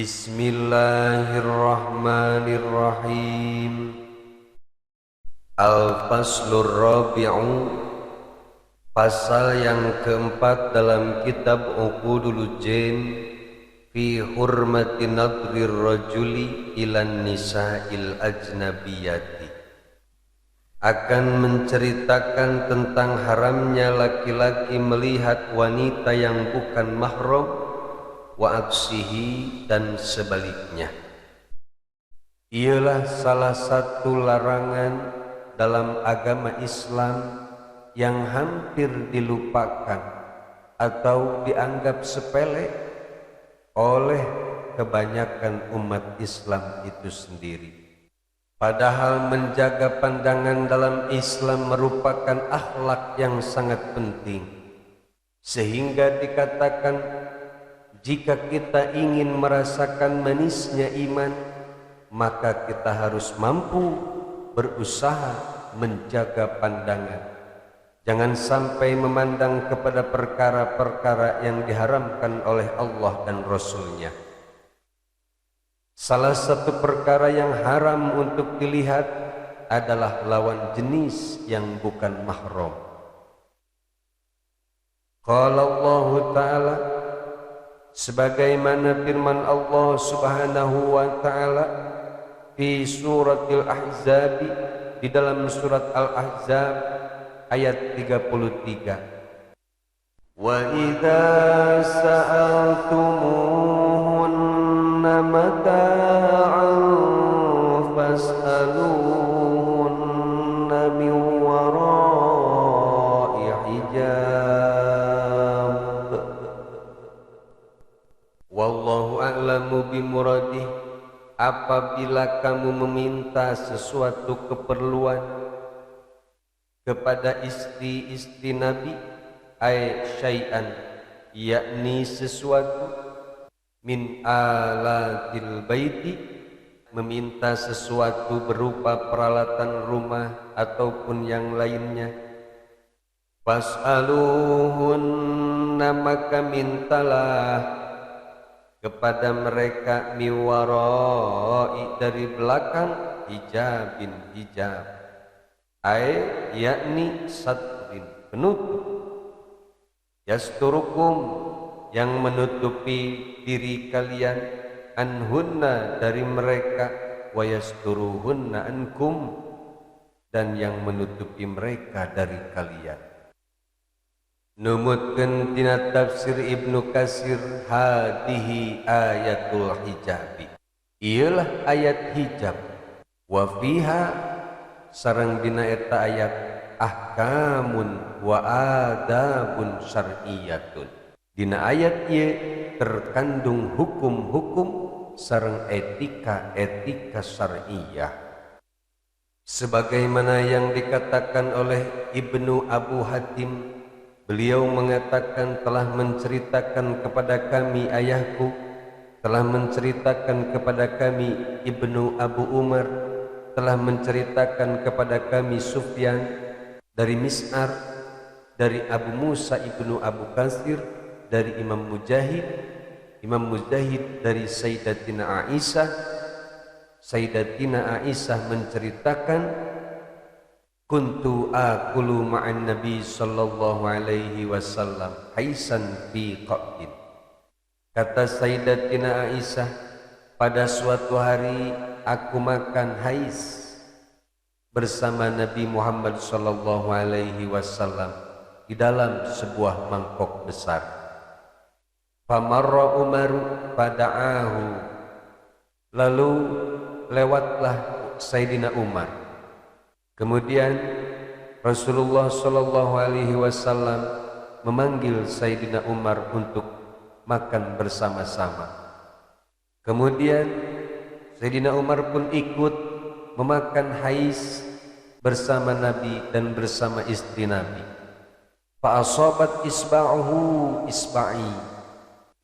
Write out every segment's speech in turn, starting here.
Bismillahirrahmanirrahim. Al-Faslur Rabi'u, pasal yang keempat dalam kitab Uqudul Jin fi hurmati nadrir rajuli ilan nisa'il ajnabiyati, akan menceritakan tentang haramnya laki-laki melihat wanita yang bukan mahram, wa aksihi, dan sebaliknya. Ialah salah satu larangan dalam agama Islam yang hampir dilupakan atau dianggap sepele oleh kebanyakan umat Islam itu sendiri. Padahal menjaga pandangan dalam Islam merupakan akhlak yang sangat penting, sehingga dikatakan jika kita ingin merasakan manisnya iman, maka kita harus mampu berusaha menjaga pandangan. Jangan sampai memandang kepada perkara-perkara yang diharamkan oleh Allah dan Rasul-Nya. Salah satu perkara yang haram untuk dilihat adalah lawan jenis yang bukan mahram. Qala Allah Ta'ala, sebagaimana firman Allah Subhanahu wa Ta'ala di suratil Ahzab, di dalam surat Al-Ahzab ayat 33. Wa idza sa'altumuhunna mata'an fas'aluhunna min wara'i hijab. Wallahu a'lamu bimuradih. Apabila kamu meminta sesuatu keperluan kepada istri-istri Nabi, ay syai'an, yakni sesuatu, min alatil baiti, meminta sesuatu berupa peralatan rumah ataupun yang lainnya, fas'aluhunna, maka mintalah kepada mereka miwarai, dari belakang, hijabin, hijab, ay yakni satrin, penutup, yasturukum, yang menutupi diri kalian, anhunna, dari mereka, wa yasturuhunna ankum, dan yang menutupi mereka dari kalian. Numutkeun tina tafsir Ibnu Katsir, hadihi ayatul hijabi, ialah ayat hijab, wa fiha, sareng dina eta ayat, ahkamun wa adabun syar'iyyatun, dina ayat ieu terkandung hukum-hukum sareng etika-etika syar'iyyah, sebagaimana yang dikatakan oleh Ibnu Abu Hatim. Beliau mengatakan, telah menceritakan kepada kami ayahku, telah menceritakan kepada kami Ibnu Abu Umar, telah menceritakan kepada kami Sufyan dari Mis'ar, dari Abu Musa Ibnu Abu Katsir, dari Imam Mujahid dari Sayyidatina Aisyah. Sayyidatina Aisyah menceritakan, kuntu akulu ma'an Nabi sallallahu alaihi wasallam haisan fi qa'din. Kata Sayyidatina Aisyah, pada suatu hari aku makan hais bersama Nabi Muhammad sallallahu alaihi wasallam di dalam sebuah mangkok besar. Famarra Umar fada'ahu, lalu lewatlah Sayyidina Umar. Kemudian Rasulullah sallallahu alaihi wasallam memanggil Sayyidina Umar untuk makan bersama-sama. Kemudian Sayyidina Umar pun ikut memakan hais bersama Nabi dan bersama istri Nabi. Fa asabat isba'uhu isba'i.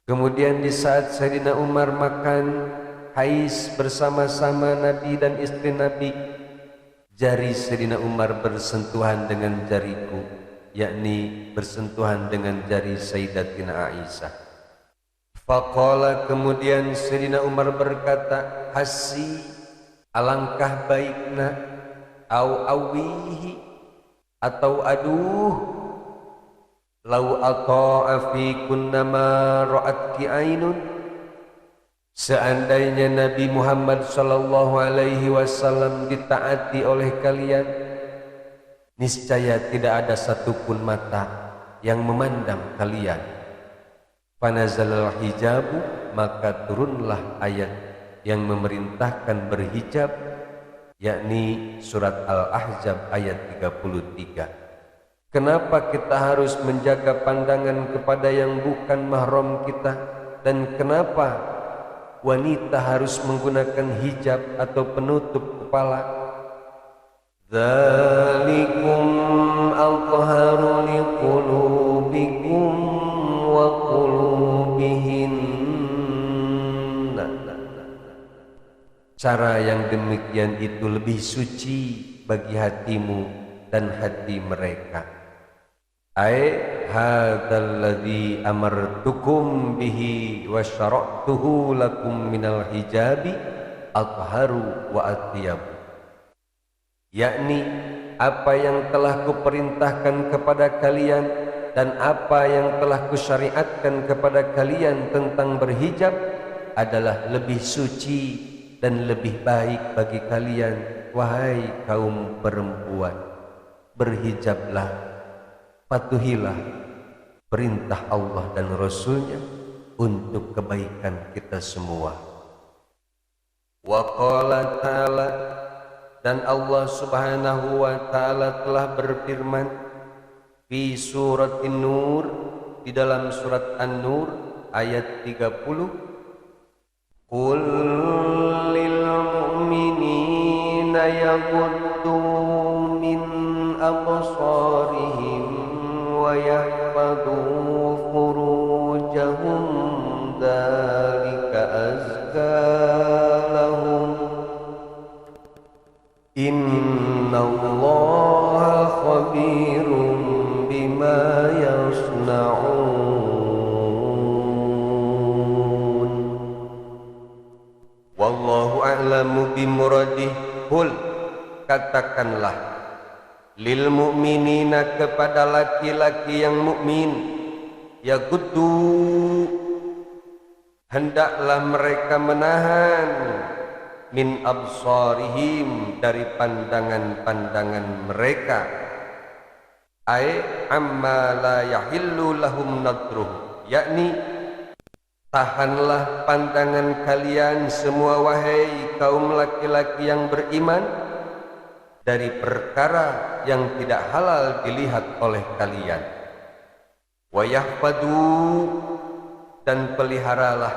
Kemudian di saat Sayyidina Umar makan hais bersama-sama Nabi dan istri Nabi, jari Sayyidina Umar bersentuhan dengan jariku, yakni bersentuhan dengan jari Sayyidatina Aisyah. Faqala, kemudian Sayyidina Umar berkata, hasi, alangkah baikna, au awihi, atau aduh, lau ata'a fi kunna ma ra'atki ainun, seandainya Nabi Muhammad sallallahu alaihi wasallam ditaati oleh kalian, niscaya tidak ada satupun mata yang memandang kalian. Fanazalal hijabu, maka turunlah ayat yang memerintahkan berhijab, yakni surat Al-Ahzab ayat 33. Kenapa kita harus menjaga pandangan kepada yang bukan mahram kita, dan kenapa wanita harus menggunakan hijab atau penutup kepala? Dzalikum athharu liqulubikum wa qulubihinna. Cara yang demikian itu lebih suci bagi hatimu dan hati mereka. Ai hadzal ladzi amartukum bihi wa syara'tuhu lakum minal hijabi athharu wa atyab, yakni apa yang telah kuperintahkan kepada kalian dan apa yang telah kusyariatkan kepada kalian tentang berhijab adalah lebih suci dan lebih baik bagi kalian. Wahai kaum perempuan, berhijablah, patuhilah perintah Allah dan Rasulnya untuk kebaikan kita semua. Wa qala ta'ala, dan Allah subhanahu wa ta'ala telah berfirman fi surat An-Nur, di dalam surat An-Nur ayat 30, qul lil mu'minina yaghuddu min absarihim wa yahfadhu furujahum dzalika azka lahum innallaha khabirun bima yasna'un. Wallahu a'lamu bimuradih. Qul, katakanlah, lil mu'minina, kepada laki-laki yang mukmin, yaghuddu, hendaklah mereka menahan, min absarihim, dari pandangan-pandangan mereka, ai amma la yahillu lahum nadruh, yakni tahanlah pandangan kalian semua wahai kaum laki-laki yang beriman dari perkara yang tidak halal dilihat oleh kalian. Wa yahfadu, dan peliharalah,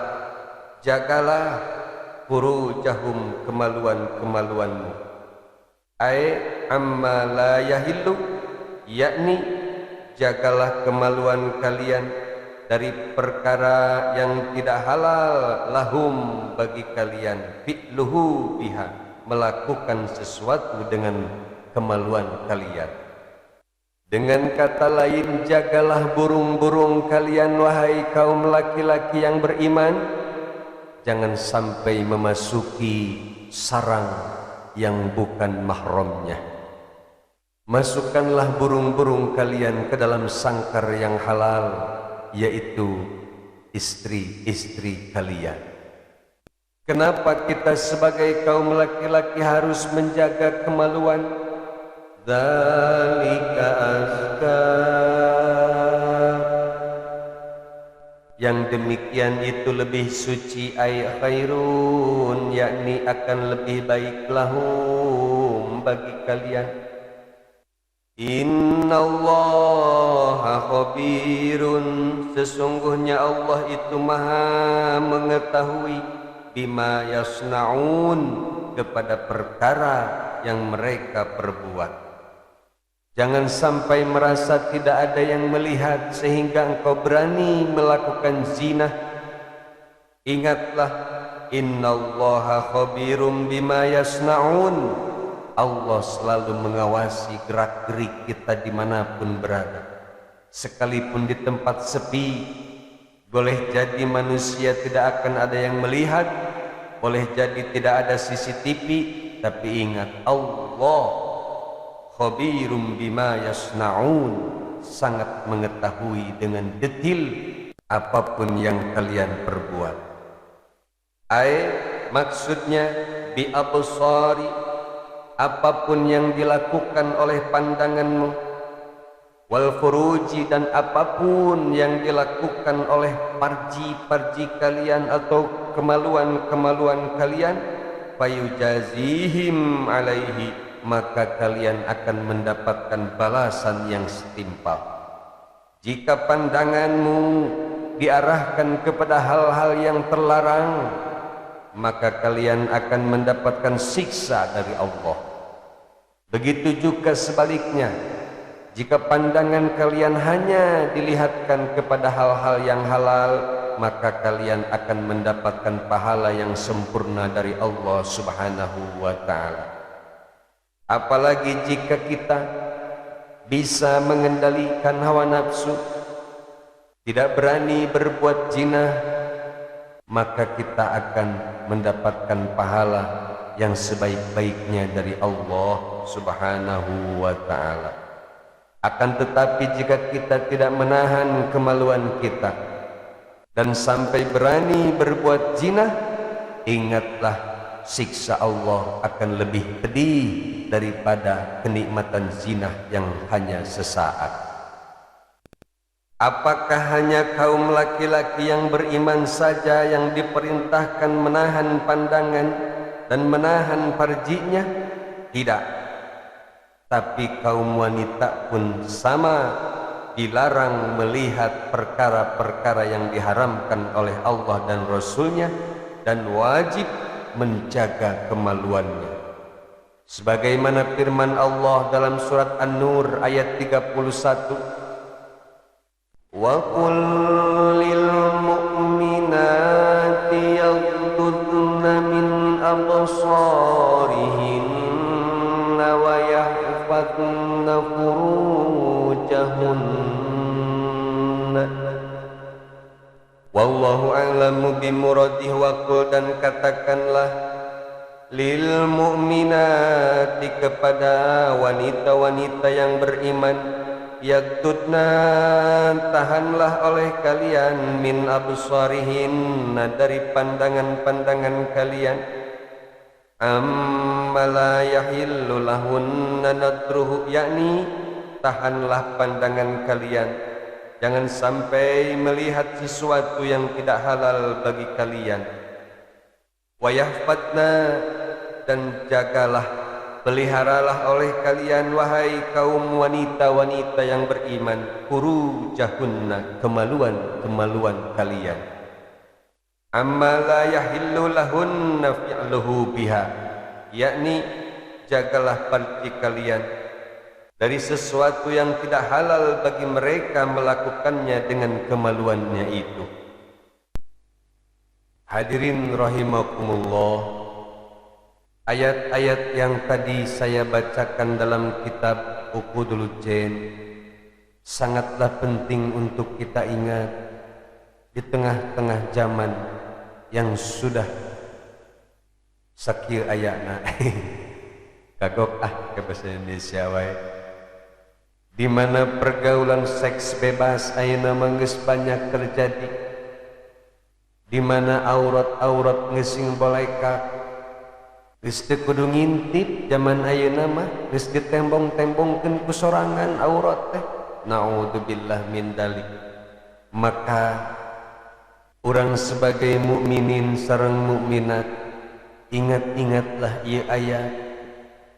jagalah furujahum, kemaluan-kemaluanmu, ai amma la yahillu, yakni jagalah kemaluan kalian dari perkara yang tidak halal lahum, bagi kalian, fi'luhu biha, melakukan sesuatu dengan kemaluan kalian. Dengan kata lain, jagalah burung-burung kalian wahai kaum laki-laki yang beriman, jangan sampai memasuki sarang yang bukan mahramnya. Masukkanlah burung-burung kalian ke dalam sangkar yang halal, yaitu istri-istri kalian. Kenapa kita sebagai kaum laki-laki harus menjaga kemaluan? Dzalika azka, yang demikian itu lebih suci, ay khairun, yakni akan lebih baik, lahum, bagi kalian. Innallaha khabirun, sesungguhnya Allah itu maha mengetahui, bima yasnaun, kepada perkara yang mereka perbuat. Jangan sampai merasa tidak ada yang melihat sehingga engkau berani melakukan zina. Ingatlah, innallaha khabirum bima yasnaun, Allah selalu mengawasi gerak-gerik kita dimanapun berada, sekalipun di tempat sepi, Boleh jadi manusia tidak akan ada yang melihat, boleh jadi tidak ada CCTV, tapi ingat Allah khabirum bima yasnaun, sangat mengetahui dengan detail apapun yang kalian perbuat. Maksudnya bi absari, apapun yang dilakukan oleh pandanganmu, wal furuji, dan apapun yang dilakukan oleh parji kalian atau kemaluan kalian, fayujazihim alaihi, maka kalian akan mendapatkan balasan yang setimpal. Jika pandanganmu diarahkan kepada hal-hal yang terlarang, maka kalian akan mendapatkan siksa dari Allah. Begitu juga sebaliknya, jika pandangan kalian hanya dilihatkan kepada hal-hal yang halal, maka kalian akan mendapatkan pahala yang sempurna dari Allah Subhanahu wa ta'ala. Apalagi jika kita bisa mengendalikan hawa nafsu, tidak berani berbuat zina, maka kita akan mendapatkan pahala yang sebaik-baiknya dari Allah Subhanahu wa ta'ala. Akan tetapi jika kita tidak menahan kemaluan kita dan sampai berani berbuat zina, ingatlah siksa Allah akan lebih pedih daripada kenikmatan zina yang hanya sesaat. Apakah hanya kaum laki-laki yang beriman saja yang diperintahkan menahan pandangan dan menahan farjinya? Tidak. Tapi kaum wanita pun sama, dilarang melihat perkara-perkara yang diharamkan oleh Allah dan Rasulnya, dan wajib menjaga kemaluannya. Sebagaimana firman Allah dalam surat An-Nur ayat 31, wa qul lil mu'minati yaghdudna min absarihinna wa yahfazna furujahunna wallahu a'lamu bimuradih. Wa qul, dan katakanlah, lil mu'minati, kepada wanita-wanita yang beriman, yaghdudna, tahanlah oleh kalian, min absarihinna, dari pandangan-pandangan kalian, amma la yahillu lahunna nadruhu, yakni tahanlah pandangan kalian, jangan sampai melihat sesuatu yang tidak halal bagi kalian. Wa yahfadna, dan jagalah, peliharalah oleh kalian, wahai kaum wanita-wanita yang beriman, furujahunna, kemaluan-kemaluan kalian. Amma la yahillu lahunna fi'luhu biha, yakni jagalah farji kalian dari sesuatu yang tidak halal bagi mereka melakukannya dengan kemaluannya itu. Hadirin rahimakumullah, ayat-ayat yang tadi saya bacakan dalam kitab Uqudul Jan sangatlah penting untuk kita ingat di tengah-tengah zaman yang sudah sakieu ayana kagok ke bahasa Indonesia wae, di mana pergaulan seks bebas ayeuna geus banyak terjadi, di mana aurat-aurat ngeusing boleka geus teu kudu ngintip zaman ayeuna mah, geus ditembong-tembongkeun ku sorangan aurat teh, naudzubillah min dalik. Maka urang sebagai mukminin sareng mukminat, ingat-ingatlah ieu ayat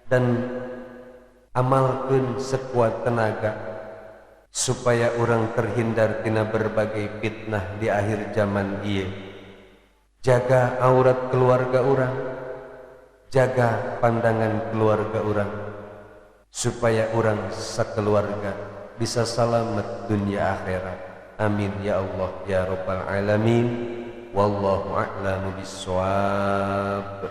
dan amalkeun sekuat tenaga supaya urang terhindar tina berbagai fitnah di akhir zaman ieu. Jaga aurat keluarga urang, jaga pandangan keluarga urang, supaya urang sakeluarga bisa selamat dunia akhirat. Amin ya Allah ya Rabbal alamin. Wallahu a'lamu bissawab.